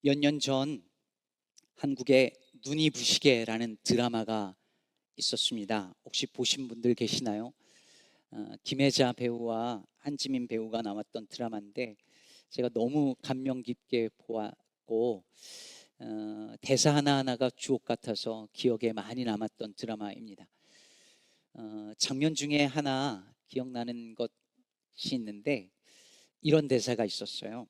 몇 년 전 한국에 눈이 부시게라는 드라마가 있었습니다. 혹시 보신 분들 계시나요? 김혜자 배우와 한지민 배우가 나왔던 드라마인데 제가 너무 감명 깊게 보았고 대사 하나하나가 주옥 같아서 기억에 많이 남았던 드라마입니다. 장면 중에 하나 기억나는 것이 있는데 이런 대사가 있었어요.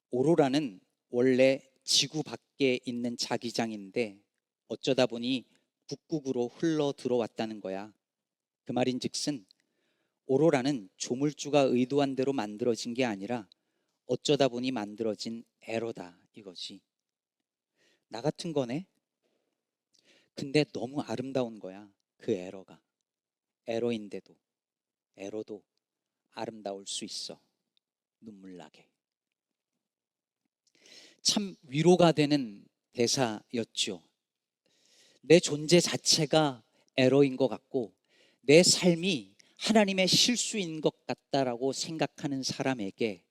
오로라는 원래 지구 밖에 있는 자기장인데 어쩌다 보니 북극으로 흘러 들어왔다는 거야. 그 말인즉슨 오로라는 조물주가 의도한 대로 만들어진 게 아니라 어쩌다 보니 만들어진 에러다 이거지. 나 같은 거네. 근데 너무 아름다운 거야. 그 에러가. 에러인데도 에러도 아름다울 수 있어. 눈물 나게. 참 위로가 되는 대사였죠. 내 존재 자체가 에러인 것 같고 내 삶이 하나님의 실수인 것 같다라고 생각하는 사람에게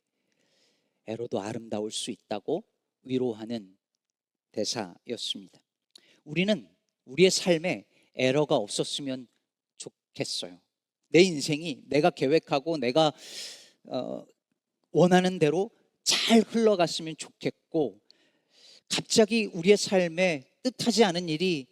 에러도 아름다울 수 있다고 위로하는 대사였습니다. 우리는 우리의 삶에 에러가 없었으면 좋겠어요. 내 인생이 내가 계획하고 내가 원하는 대로 잘 흘러갔으면 좋겠고 갑자기 우리의 삶에 뜻하지 않은 일이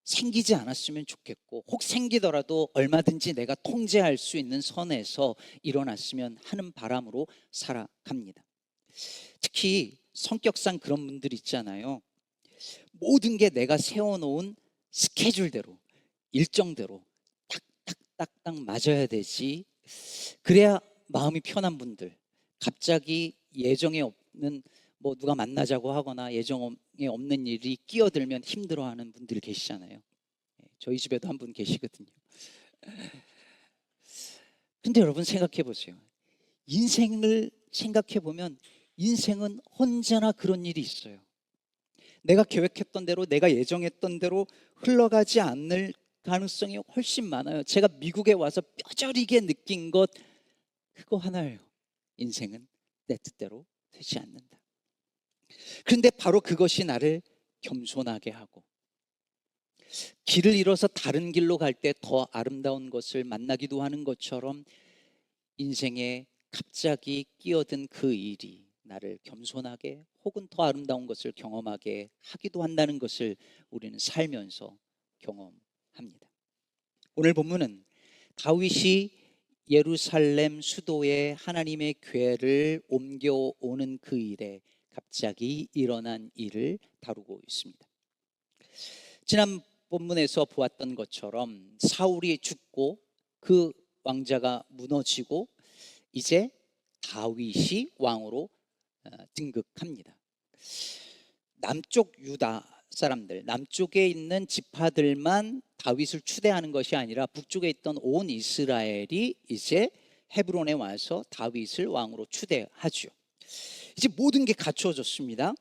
생기지 않았으면 좋겠고 혹 생기더라도 얼마든지 내가 통제할 수 있는 선에서 일어났으면 하는 바람으로 살아갑니다. 특히 성격상 그런 분들 있잖아요. 모든 게 내가 세워놓은 스케줄대로 일정대로 딱딱딱딱 맞아야 되지. 그래야 마음이 편한 분들. 갑자기 예정에 없는 누가 만나자고 하거나 예정에 없는 일이 끼어들면 힘들어하는 분들이 계시잖아요. 저희 집에도 한 분 계시거든요. 근데 여러분 생각해 보세요. 인생을 생각해 보면 인생은 언제나 그런 일이 있어요. 내가 계획했던 대로 내가 예정했던 대로 흘러가지 않을 가능성이 훨씬 많아요. 제가 미국에 와서 뼈저리게 느낀 것 그거 하나예요. 인생은 내 뜻대로 되지 않는다. 그런데 바로 그것이 나를 겸손하게 하고 길을 잃어서 다른 길로 갈 때 더 아름다운 것을 만나기도 하는 것처럼 인생에 갑자기 끼어든 그 일이 나를 겸손하게 혹은 더 아름다운 것을 경험하게 하기도 한다는 것을 우리는 살면서 경험합니다. 오늘 본문은 다윗이 예루살렘 수도에 하나님의 궤를 옮겨오는 그 일에 갑자기 일어난 일을 다루고 있습니다. 지난 본문에서 보았던 것처럼 사울이 죽고 그 왕자가 무너지고 이제 다윗이 왕으로 등극합니다. 남쪽 유다 사람들, 남쪽에 있는 지파들만 다윗을 추대하는 것이 아니라 북쪽에 있던 온 이스라엘이 이제 헤브론에 와서 다윗을 왕으로 추대하죠. 이제 모든 게 갖추어졌습니다.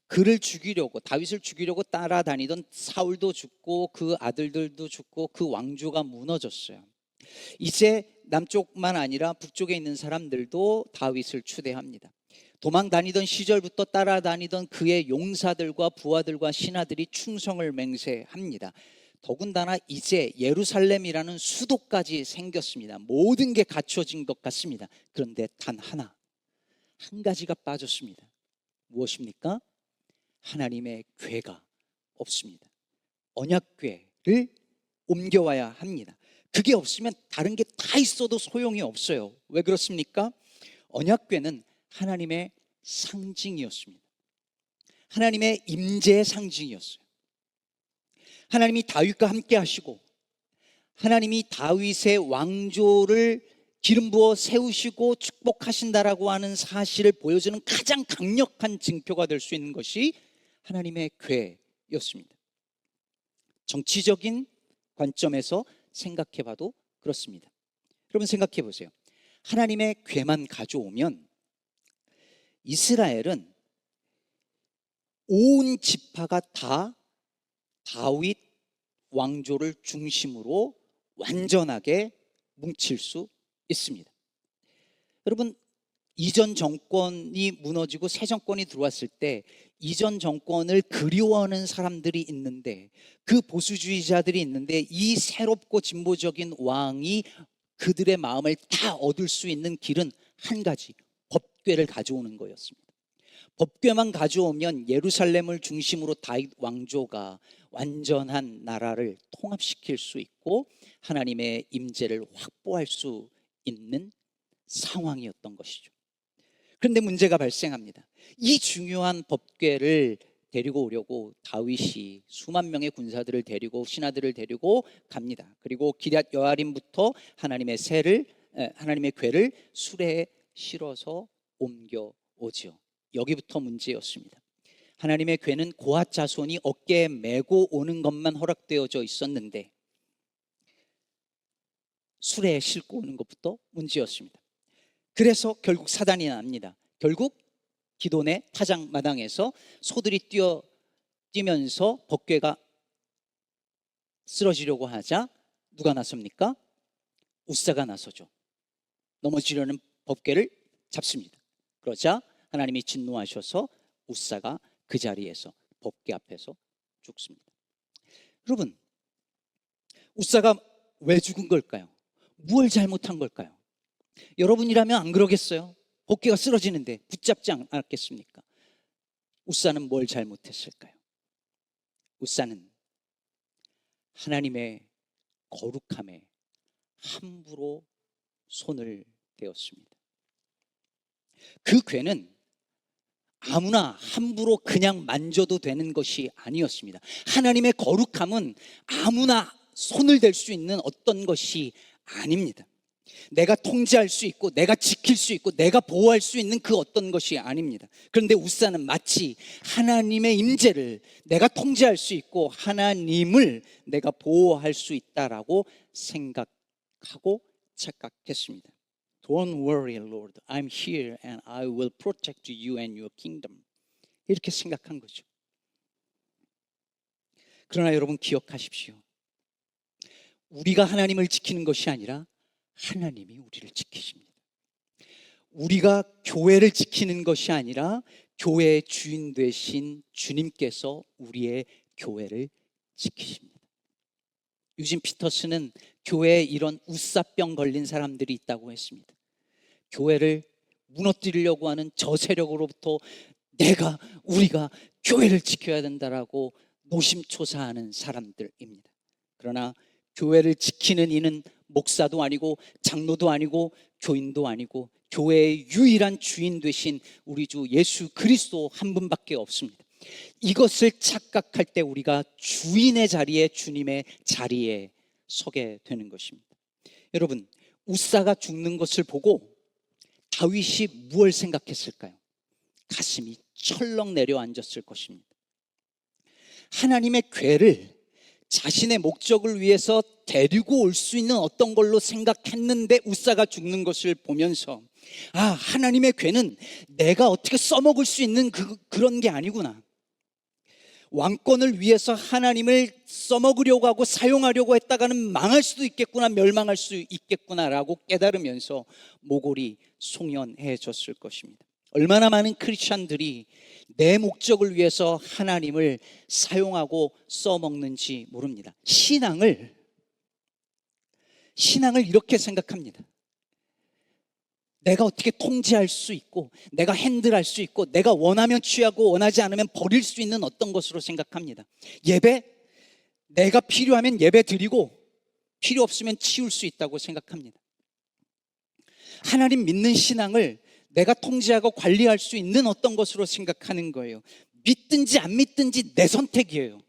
다윗을 죽이려고 따라다니던 사울도 죽고 그 아들들도 죽고 그 왕조가 무너졌어요. 이제 남쪽만 아니라 북쪽에 있는 사람들도 다윗을 추대합니다. 도망 다니던 시절부터 따라다니던 그의 용사들과 부하들과 신하들이 충성을 맹세합니다. 더군다나 이제 예루살렘이라는 수도까지 생겼습니다. 모든 게 갖춰진 것 같습니다. 그런데 단 하나, 한 가지가 빠졌습니다. 무엇입니까? 하나님의 궤가 없습니다. 언약궤를 옮겨와야 합니다. 그게 없으면 다른 게 다 있어도 소용이 없어요. 왜 그렇습니까? 언약궤는 하나님의 상징이었습니다. 하나님의 임재의 상징이었어요. 하나님이 다윗과 함께 하시고 하나님이 다윗의 왕조를 기름 부어 세우시고 축복하신다라고 하는 사실을 보여주는 가장 강력한 증표가 될 수 있는 것이 하나님의 궤였습니다. 정치적인 관점에서 생각해 봐도 그렇습니다. 여러분 생각해 보세요. 하나님의 궤만 가져오면 이스라엘은 온 지파가 다 다윗 왕조를 중심으로 완전하게 뭉칠 수 있습니다. 여러분 이전 정권이 무너지고 새 정권이 들어왔을 때 이전 정권을 그리워하는 사람들이 있는데, 그 보수주의자들이 있는데, 이 새롭고 진보적인 왕이 그들의 마음을 다 얻을 수 있는 길은 한 가지, 법궤를 가져오는 거였습니다. 법궤만 가져오면 예루살렘을 중심으로 다윗 왕조가 완전한 나라를 통합시킬 수 있고 하나님의 임재를 확보할 수 있는 상황이었던 것이죠. 그런데 문제가 발생합니다. 이 중요한 법궤를 데리고 오려고 다윗이 수만 명의 군사들을 데리고, 신하들을 데리고 갑니다. 그리고 기럇 여아림부터 하나님의 궤를 수레에 실어서 옮겨 오지요. 여기부터 문제였습니다. 하나님의 궤는 고핫 자손이 어깨에 메고 오는 것만 허락되어져 있었는데 수레에 싣고 오는 것부터 문제였습니다. 그래서 결국 사단이 납니다. 결국 기돈의 타작마당에서 소들이 뛰면서 법궤가 쓰러지려고 하자 누가 나섭니까? 웃사가 나서죠. 넘어지려는 법궤를 잡습니다. 그러자 하나님이 진노하셔서 웃사가 그 자리에서 법궤 앞에서 죽습니다. 여러분, 웃사가 왜 죽은 걸까요? 무엇을 잘못한 걸까요? 여러분이라면 안 그러겠어요? 법궤가 쓰러지는데 붙잡지 않았겠습니까? 웃사는 뭘 잘못했을까요? 웃사는 하나님의 거룩함에 함부로 손을 대었습니다. 그 궤는 아무나 함부로 그냥 만져도 되는 것이 아니었습니다. 하나님의 거룩함은 아무나 손을 댈 수 있는 어떤 것이 아닙니다. 내가 통제할 수 있고 내가 지킬 수 있고 내가 보호할 수 있는 그 어떤 것이 아닙니다. 그런데 웃사는 마치 하나님의 임재를 내가 통제할 수 있고 하나님을 내가 보호할 수 있다라고 생각하고 착각했습니다. Don't worry, Lord. I'm here and I will protect you and your kingdom. 이렇게 생각한 거죠. 그러나 여러분 기억하십시오. 우리가 하나님을 지키는 것이 아니라 하나님이 우리를 지키십니다. 우리가 교회를 지키는 것이 아니라 교회의 주인 되신 주님께서 우리의 교회를 지키십니다. 유진 피터스는 교회에 이런 웃사병 걸린 사람들이 있다고 했습니다. 교회를 무너뜨리려고 하는 저 세력으로부터 우리가 교회를 지켜야 된다라고 노심초사하는 사람들입니다. 그러나 교회를 지키는 이는 목사도 아니고 장로도 아니고 교인도 아니고 교회의 유일한 주인 되신 우리 주 예수 그리스도 한 분밖에 없습니다. 이것을 착각할 때 우리가 주인의 자리에, 주님의 자리에 서게 되는 것입니다. 여러분, 웃사가 죽는 것을 보고 다윗이 무엇을 생각했을까요? 가슴이 철렁 내려앉았을 것입니다. 하나님의 궤를 자신의 목적을 위해서 데리고 올 수 있는 어떤 걸로 생각했는데 웃사가 죽는 것을 보면서 하나님의 궤는 내가 어떻게 써먹을 수 있는 그런 게 아니구나. 왕권을 위해서 하나님을 써먹으려고 하고 사용하려고 했다가는 망할 수도 있겠구나, 멸망할 수 있겠구나라고 깨달으면서 모골이 송연해졌을 것입니다. 얼마나 많은 크리스찬들이 내 목적을 위해서 하나님을 사용하고 써먹는지 모릅니다. 신앙을 이렇게 생각합니다. 내가 어떻게 통제할 수 있고 내가 핸들할 수 있고 내가 원하면 취하고 원하지 않으면 버릴 수 있는 어떤 것으로 생각합니다. 예배, 내가 필요하면 예배 드리고 필요 없으면 치울 수 있다고 생각합니다. 하나님 믿는 신앙을 내가 통제하고 관리할 수 있는 어떤 것으로 생각하는 거예요. 믿든지 안 믿든지 내 선택이에요.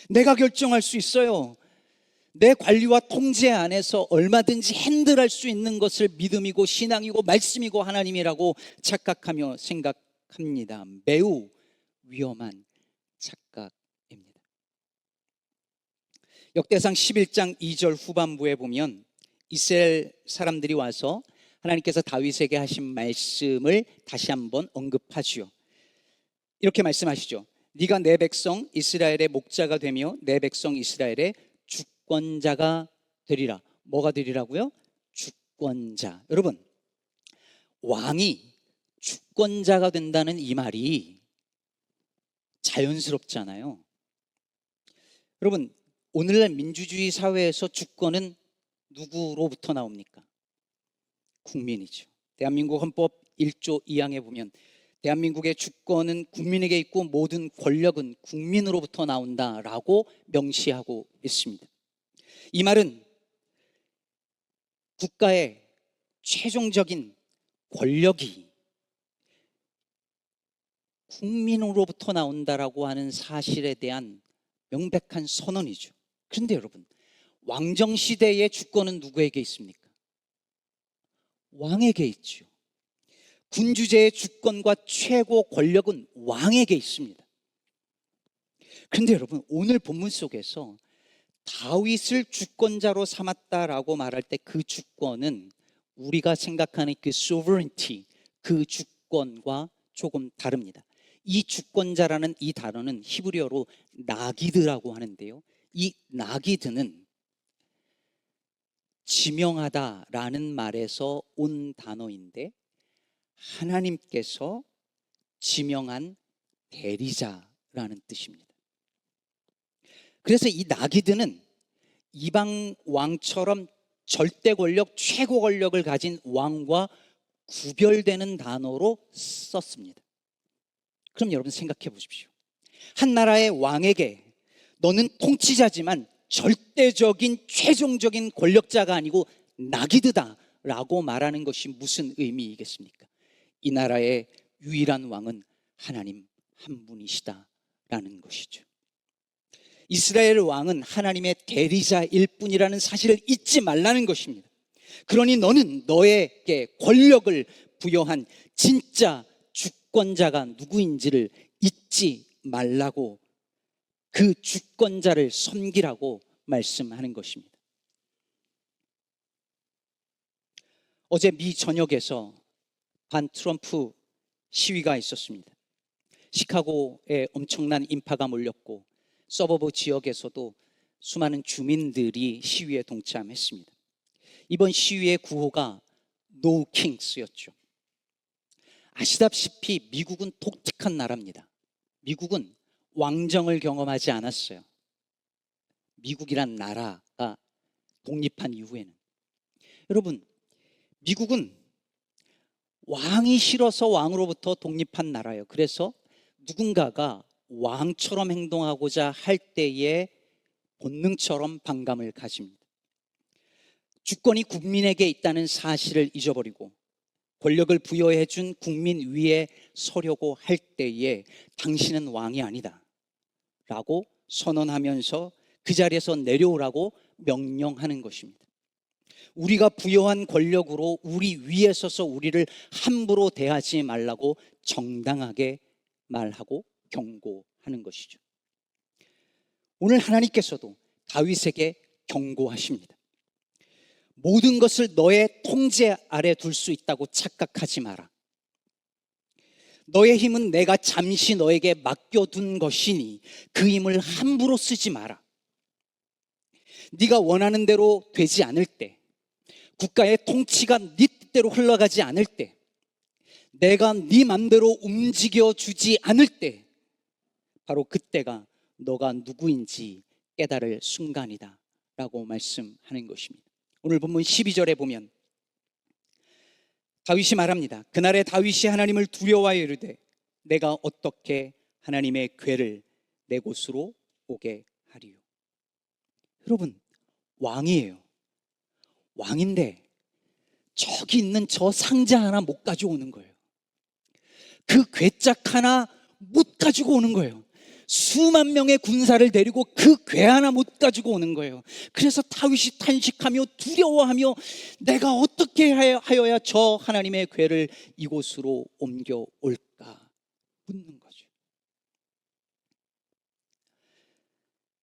내가 결정할 수 있어요. 내 관리와 통제 안에서 얼마든지 핸들할 수 있는 것을 믿음이고 신앙이고 말씀이고 하나님이라고 착각하며 생각합니다. 매우 위험한 착각입니다. 역대상 11장 2절 후반부에 보면 이스라엘 사람들이 와서 하나님께서 다윗에게 하신 말씀을 다시 한번 언급하지요. 이렇게 말씀하시죠. 네가 내 백성 이스라엘의 목자가 되며 내 백성 이스라엘의 주권자가 되리라. 뭐가 되리라고요? 주권자. 여러분, 왕이 주권자가 된다는 이 말이 자연스럽잖아요. 여러분, 오늘날 민주주의 사회에서 주권은 누구로부터 나옵니까? 국민이죠. 대한민국 헌법 1조 2항에 보면 대한민국의 주권은 국민에게 있고 모든 권력은 국민으로부터 나온다라고 명시하고 있습니다. 이 말은 국가의 최종적인 권력이 국민으로부터 나온다라고 하는 사실에 대한 명백한 선언이죠. 그런데 여러분, 왕정시대의 주권은 누구에게 있습니까? 왕에게 있죠. 군주제의 주권과 최고 권력은 왕에게 있습니다. 그런데 여러분, 오늘 본문 속에서 다윗을 주권자로 삼았다라고 말할 때 그 주권은 우리가 생각하는 그 sovereignty, 그 주권과 조금 다릅니다. 이 주권자라는 이 단어는 히브리어로 나기드라고 하는데요, 이 나기드는 지명하다라는 말에서 온 단어인데 하나님께서 지명한 대리자라는 뜻입니다. 그래서 이 나기드는 이방 왕처럼 절대 권력, 최고 권력을 가진 왕과 구별되는 단어로 썼습니다. 그럼 여러분 생각해 보십시오. 한 나라의 왕에게 너는 통치자지만 절대적인 최종적인 권력자가 아니고 나기드다라고 말하는 것이 무슨 의미이겠습니까? 이 나라의 유일한 왕은 하나님 한 분이시다라는 것이죠. 이스라엘 왕은 하나님의 대리자일 뿐이라는 사실을 잊지 말라는 것입니다. 그러니 너는 너에게 권력을 부여한 진짜 주권자가 누구인지를 잊지 말라고, 그 주권자를 섬기라고 말씀하는 것입니다. 어제 미 전역에서 반 트럼프 시위가 있었습니다. 시카고에 엄청난 인파가 몰렸고 서버브 지역에서도 수많은 주민들이 시위에 동참했습니다. 이번 시위의 구호가 No Kings였죠. 아시다시피 미국은 독특한 나라입니다. 미국은 왕정을 경험하지 않았어요. 미국이란 나라가 독립한 이후에는. 여러분, 미국은 왕이 싫어서 왕으로부터 독립한 나라예요. 그래서 누군가가 왕처럼 행동하고자 할 때에 본능처럼 반감을 가집니다. 주권이 국민에게 있다는 사실을 잊어버리고 권력을 부여해 준 국민 위에 서려고 할 때에 당신은 왕이 아니다 라고 선언하면서 그 자리에서 내려오라고 명령하는 것입니다. 우리가 부여한 권력으로 우리 위에 서서 우리를 함부로 대하지 말라고 정당하게 말하고 경고하는 것이죠. 오늘 하나님께서도 다윗에게 경고하십니다. 모든 것을 너의 통제 아래 둘 수 있다고 착각하지 마라. 너의 힘은 내가 잠시 너에게 맡겨둔 것이니 그 힘을 함부로 쓰지 마라. 네가 원하는 대로 되지 않을 때, 국가의 통치가 네 뜻대로 흘러가지 않을 때, 내가 네 맘대로 움직여주지 않을 때, 바로 그때가 너가 누구인지 깨달을 순간이다 라고 말씀하는 것입니다. 오늘 본문 12절에 보면 다윗이 말합니다. 그날에 다윗이 하나님을 두려워하여 이르되 내가 어떻게 하나님의 궤를 내 곳으로 오게 하리요. 여러분, 왕이에요. 왕인데 저기 있는 저 상자 하나 못 가져오는 거예요. 그 궤짝 하나 못 가지고 오는 거예요. 수만 명의 군사를 데리고 그 궤 하나 못 가지고 오는 거예요. 그래서 다윗이 탄식하며 두려워하며 내가 어떻게 하여야 저 하나님의 궤를 이곳으로 옮겨올까 묻는 거죠.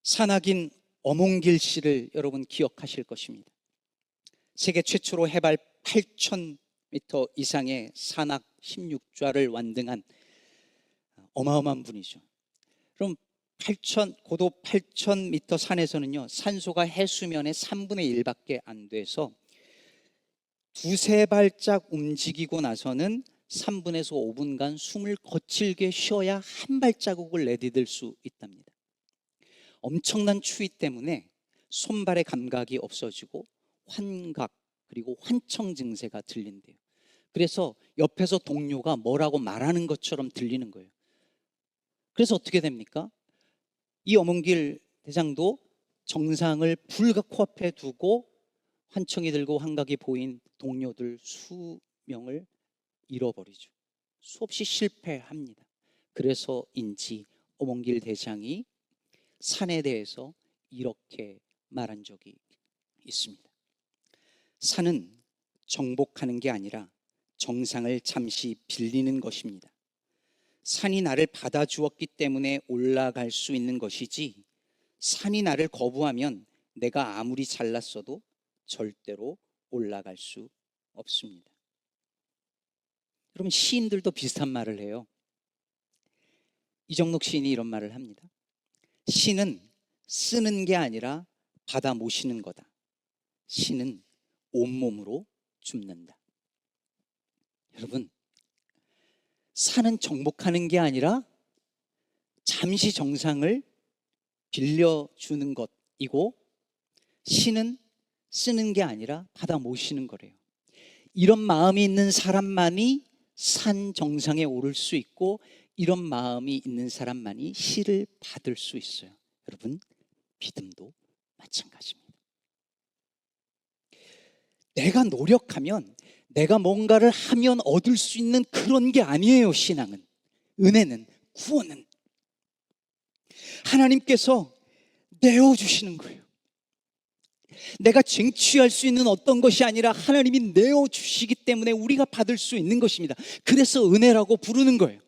산악인 어몽길 씨를 여러분 기억하실 것입니다. 세계 최초로 해발 8,000m 이상의 산악 16좌를 완등한 어마어마한 분이죠. 그럼 고도 8,000m 산에서는요, 산소가 해수면의 3분의 1밖에 안 돼서 두세 발짝 움직이고 나서는 3분에서 5분간 숨을 거칠게 쉬어야 한 발자국을 내디딜 수 있답니다. 엄청난 추위 때문에 손발의 감각이 없어지고 환각 그리고 환청 증세가 들린대요. 그래서 옆에서 동료가 뭐라고 말하는 것처럼 들리는 거예요. 그래서 어떻게 됩니까? 이 어문길 대장도 정상을 불과 코앞에 두고 환청이 들고 환각이 보인 동료들 수명을 잃어버리죠. 수없이 실패합니다. 그래서인지 어문길 대장이 산에 대해서 이렇게 말한 적이 있습니다. 산은 정복하는 게 아니라 정상을 잠시 빌리는 것입니다. 산이 나를 받아주었기 때문에 올라갈 수 있는 것이지, 산이 나를 거부하면 내가 아무리 잘났어도 절대로 올라갈 수 없습니다. 여러분, 시인들도 비슷한 말을 해요. 이정록 시인이 이런 말을 합니다. 신은 쓰는 게 아니라 받아 모시는 거다. 신은 온몸으로 줍는다. 여러분, 산은 정복하는 게 아니라 잠시 정상을 빌려주는 것이고, 신은 쓰는 게 아니라 받아 모시는 거래요. 이런 마음이 있는 사람만이 산 정상에 오를 수 있고, 이런 마음이 있는 사람만이 시를 받을 수 있어요. 여러분, 믿음도 마찬가지입니다. 내가 노력하면, 내가 뭔가를 하면 얻을 수 있는 그런 게 아니에요. 신앙은, 은혜는, 구원은 하나님께서 내어주시는 거예요. 내가 쟁취할 수 있는 어떤 것이 아니라 하나님이 내어주시기 때문에 우리가 받을 수 있는 것입니다. 그래서 은혜라고 부르는 거예요.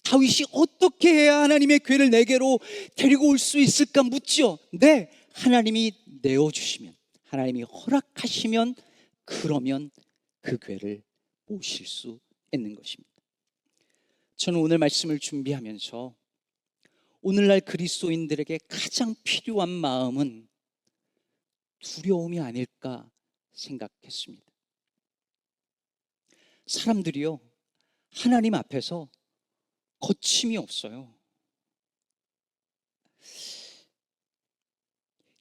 다윗이 어떻게 해야 하나님의 괴를 내게로 데리고 올 수 있을까 묻죠. 네, 하나님이 내어주시면, 하나님이 허락하시면, 그러면 그 괴를 모실 수 있는 것입니다. 저는 오늘 말씀을 준비하면서 오늘날 그리스도인들에게 가장 필요한 마음은 두려움이 아닐까 생각했습니다. 사람들이요, 하나님 앞에서 거침이 없어요.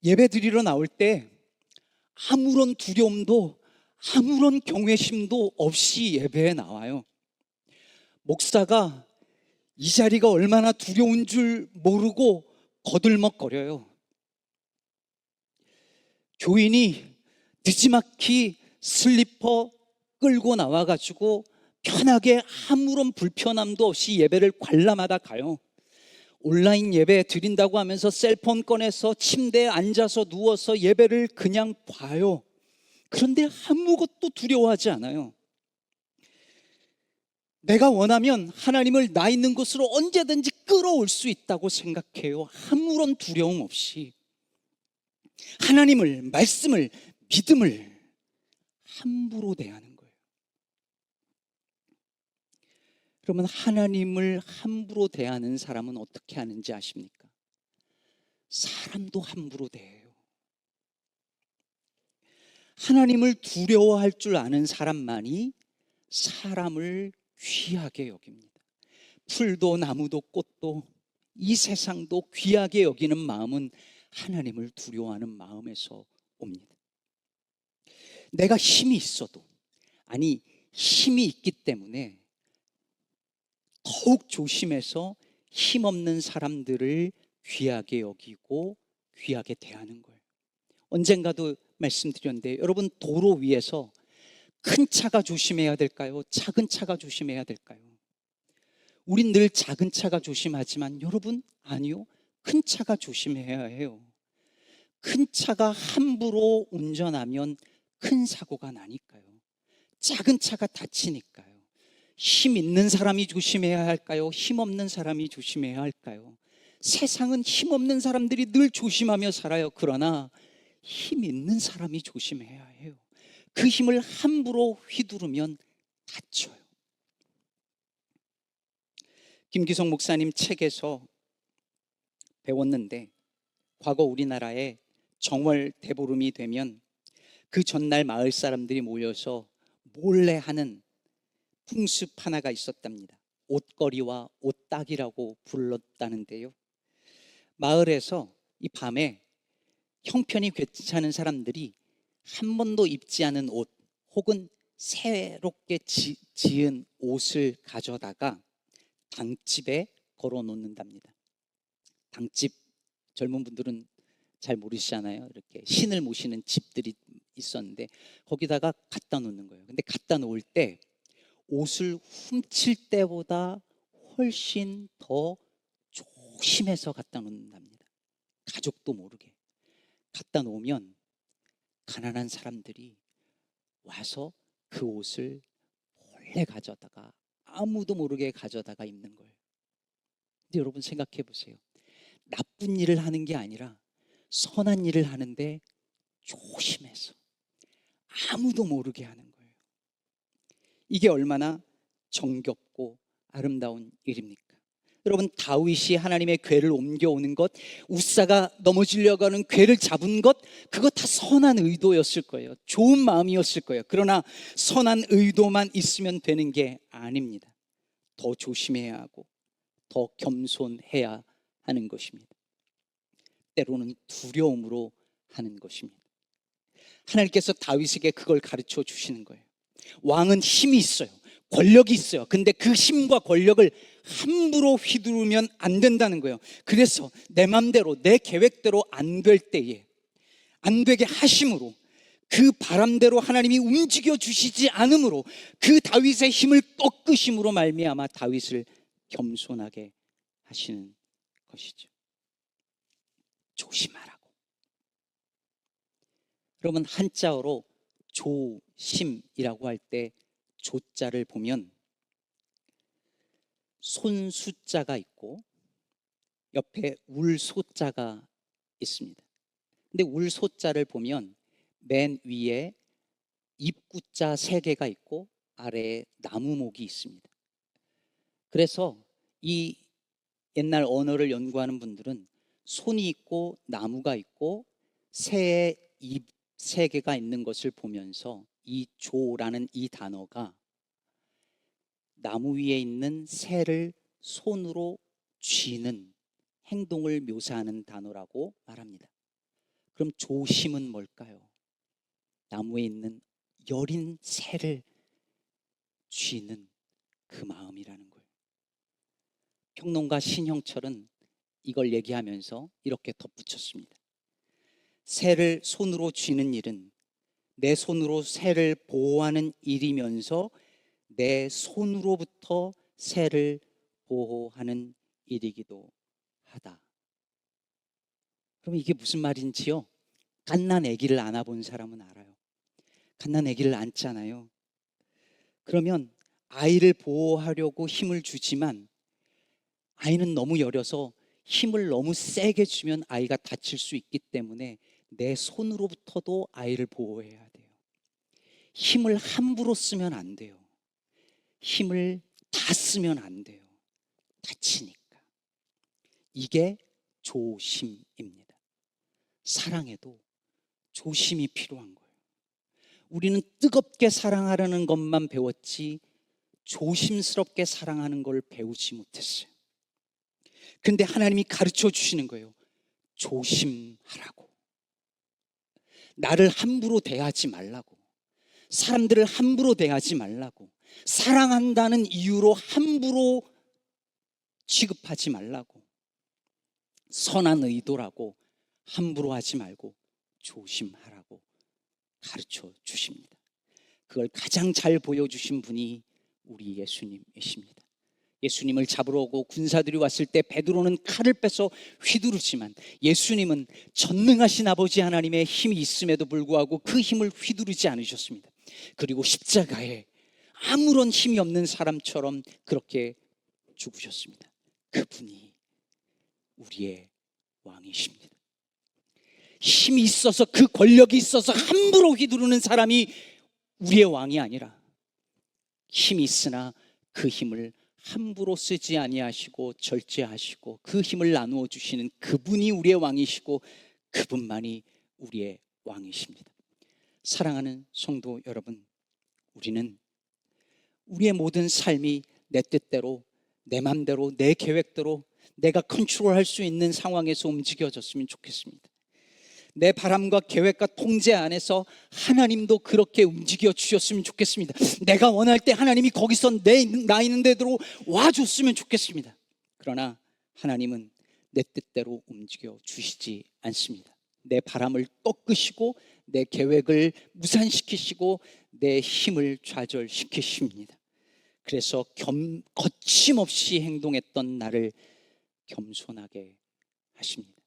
예배 드리러 나올 때 아무런 두려움도 아무런 경외심도 없이 예배에 나와요. 목사가 이 자리가 얼마나 두려운 줄 모르고 거들먹거려요. 교인이 느지막이 슬리퍼 끌고 나와가지고 편하게 아무런 불편함도 없이 예배를 관람하다 가요. 온라인 예배 드린다고 하면서 셀폰 꺼내서 침대에 앉아서 누워서 예배를 그냥 봐요. 그런데 아무것도 두려워하지 않아요. 내가 원하면 하나님을 나 있는 곳으로 언제든지 끌어올 수 있다고 생각해요. 아무런 두려움 없이 하나님을, 말씀을, 믿음을 함부로 대하는 거예요. 그러면 하나님을 함부로 대하는 사람은 어떻게 하는지 아십니까? 사람도 함부로 대해요. 하나님을 두려워할 줄 아는 사람만이 사람을 귀하게 여깁니다. 풀도 나무도 꽃도 이 세상도 귀하게 여기는 마음은 하나님을 두려워하는 마음에서 옵니다. 내가 힘이 있어도, 아니 힘이 있기 때문에 더욱 조심해서 힘없는 사람들을 귀하게 여기고 귀하게 대하는 거예요. 언젠가도 말씀드렸는데, 여러분, 도로 위에서 큰 차가 조심해야 될까요? 작은 차가 조심해야 될까요? 우린 늘 작은 차가 조심하지만 여러분, 아니요, 큰 차가 조심해야 해요. 큰 차가 함부로 운전하면 큰 사고가 나니까요. 작은 차가 다치니까요. 힘 있는 사람이 조심해야 할까요? 힘 없는 사람이 조심해야 할까요? 세상은 힘 없는 사람들이 늘 조심하며 살아요. 그러나 힘 있는 사람이 조심해야 해요. 그 힘을 함부로 휘두르면 다쳐요. 김기성 목사님 책에서 배웠는데, 과거 우리나라에 정월 대보름이 되면 그 전날 마을 사람들이 모여서 몰래 하는 풍습 하나가 있었답니다. 옷걸이와 옷따기라고 불렀다는데요. 마을에서 이 밤에 형편이 괜찮은 사람들이 한 번도 입지 않은 옷 혹은 새롭게 지은 옷을 가져다가 당집에 걸어 놓는답니다. 당집, 젊은 분들은 잘 모르시잖아요. 이렇게 신을 모시는 집들이 있었는데 거기다가 갖다 놓는 거예요. 근데 갖다 놓을 때 옷을 훔칠 때보다 훨씬 더 조심해서 갖다 놓는답니다. 가족도 모르게 갖다 놓으면 가난한 사람들이 와서 그 옷을 몰래 가져다가 아무도 모르게 가져다가 입는 거예요. 근데 여러분 생각해 보세요. 나쁜 일을 하는 게 아니라 선한 일을 하는데 조심해서 아무도 모르게 하는 거예요. 이게 얼마나 정겹고 아름다운 일입니까? 여러분, 다윗이 하나님의 궤를 옮겨오는 것, 우사가 넘어지려고 하는 궤를 잡은 것, 그거 다 선한 의도였을 거예요. 좋은 마음이었을 거예요. 그러나 선한 의도만 있으면 되는 게 아닙니다. 더 조심해야 하고 더 겸손해야 하는 것입니다. 때로는 두려움으로 하는 것입니다. 하나님께서 다윗에게 그걸 가르쳐 주시는 거예요. 왕은 힘이 있어요. 권력이 있어요. 근데 그 힘과 권력을 함부로 휘두르면 안 된다는 거예요. 그래서 내 맘대로 내 계획대로 안 될 때에 안 되게 하심으로, 그 바람대로 하나님이 움직여 주시지 않으므로, 그 다윗의 힘을 꺾으심으로 말미암아 다윗을 겸손하게 하시는 것이죠. 조심하라고. 여러분, 한자어로 조심이라고 할 때 조자를 보면 손수자가 있고 옆에 울소자가 있습니다. 근데 울소자를 보면 맨 위에 입구자 3개가 있고 아래에 나무목이 있습니다. 그래서 이 옛날 언어를 연구하는 분들은 손이 있고 나무가 있고 새의 입 3개가 있는 것을 보면서 이 조라는 이 단어가 나무 위에 있는 새를 손으로 쥐는 행동을 묘사하는 단어라고 말합니다. 그럼 조심은 뭘까요? 나무에 있는 여린 새를 쥐는 그 마음이라는 거예요. 평론가 신형철은 이걸 얘기하면서 이렇게 덧붙였습니다. 새를 손으로 쥐는 일은 내 손으로 새를 보호하는 일이면서 내 손으로부터 새를 보호하는 일이기도 하다. 그럼 이게 무슨 말인지요? 갓난 아기를 안아본 사람은 알아요. 갓난 아기를 안잖아요. 그러면 아이를 보호하려고 힘을 주지만 아이는 너무 여려서 힘을 너무 세게 주면 아이가 다칠 수 있기 때문에 내 손으로부터도 아이를 보호해야 돼요. 힘을 함부로 쓰면 안 돼요. 힘을 다 쓰면 안 돼요. 다치니까. 이게 조심입니다. 사랑에도 조심이 필요한 거예요. 우리는 뜨겁게 사랑하려는 것만 배웠지 조심스럽게 사랑하는 걸 배우지 못했어요. 근데 하나님이 가르쳐 주시는 거예요. 조심하라고. 나를 함부로 대하지 말라고. 사람들을 함부로 대하지 말라고. 사랑한다는 이유로 함부로 취급하지 말라고. 선한 의도라고 함부로 하지 말고 조심하라고 가르쳐 주십니다. 그걸 가장 잘 보여주신 분이 우리 예수님이십니다. 예수님을 잡으러 오고 군사들이 왔을 때 베드로는 칼을 빼서 휘두르지만 예수님은 전능하신 아버지 하나님의 힘이 있음에도 불구하고 그 힘을 휘두르지 않으셨습니다. 그리고 십자가에 아무런 힘이 없는 사람처럼 그렇게 죽으셨습니다. 그분이 우리의 왕이십니다. 힘이 있어서, 그 권력이 있어서 함부로 휘두르는 사람이 우리의 왕이 아니라, 힘이 있으나 그 힘을 함부로 쓰지 아니하시고 절제하시고 그 힘을 나누어 주시는 그분이 우리의 왕이시고 그분만이 우리의 왕이십니다. 사랑하는 성도 여러분, 우리는 우리의 모든 삶이 내 뜻대로, 내 맘대로, 내 계획대로 내가 컨트롤할 수 있는 상황에서 움직여졌으면 좋겠습니다. 내 바람과 계획과 통제 안에서 하나님도 그렇게 움직여 주셨으면 좋겠습니다. 내가 원할 때 하나님이 거기서 나 있는 데로 와줬으면 좋겠습니다. 그러나 하나님은 내 뜻대로 움직여 주시지 않습니다. 내 바람을 꺾으시고 내 계획을 무산시키시고 내 힘을 좌절시키십니다. 그래서 거침없이 행동했던 나를 겸손하게 하십니다.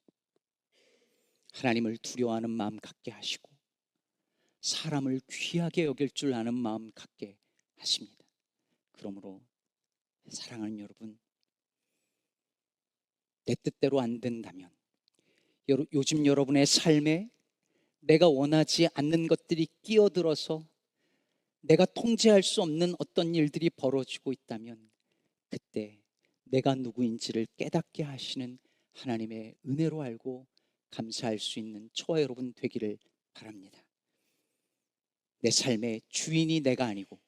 하나님을 두려워하는 마음 갖게 하시고 사람을 귀하게 여길 줄 아는 마음 갖게 하십니다. 그러므로 사랑하는 여러분, 내 뜻대로 안 된다면 요즘 여러분의 삶에 내가 원하지 않는 것들이 끼어들어서 내가 통제할 수 없는 어떤 일들이 벌어지고 있다면 그때 내가 누구인지를 깨닫게 하시는 하나님의 은혜로 알고 감사할 수 있는 저와 여러분 되기를 바랍니다. 내 삶의 주인이 내가 아니고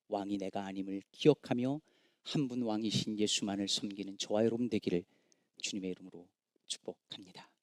왕이 내가 아님을 기억하며 한 분 왕이신 예수만을 섬기는 저와 여러분 되기를 주님의 이름으로 축복합니다.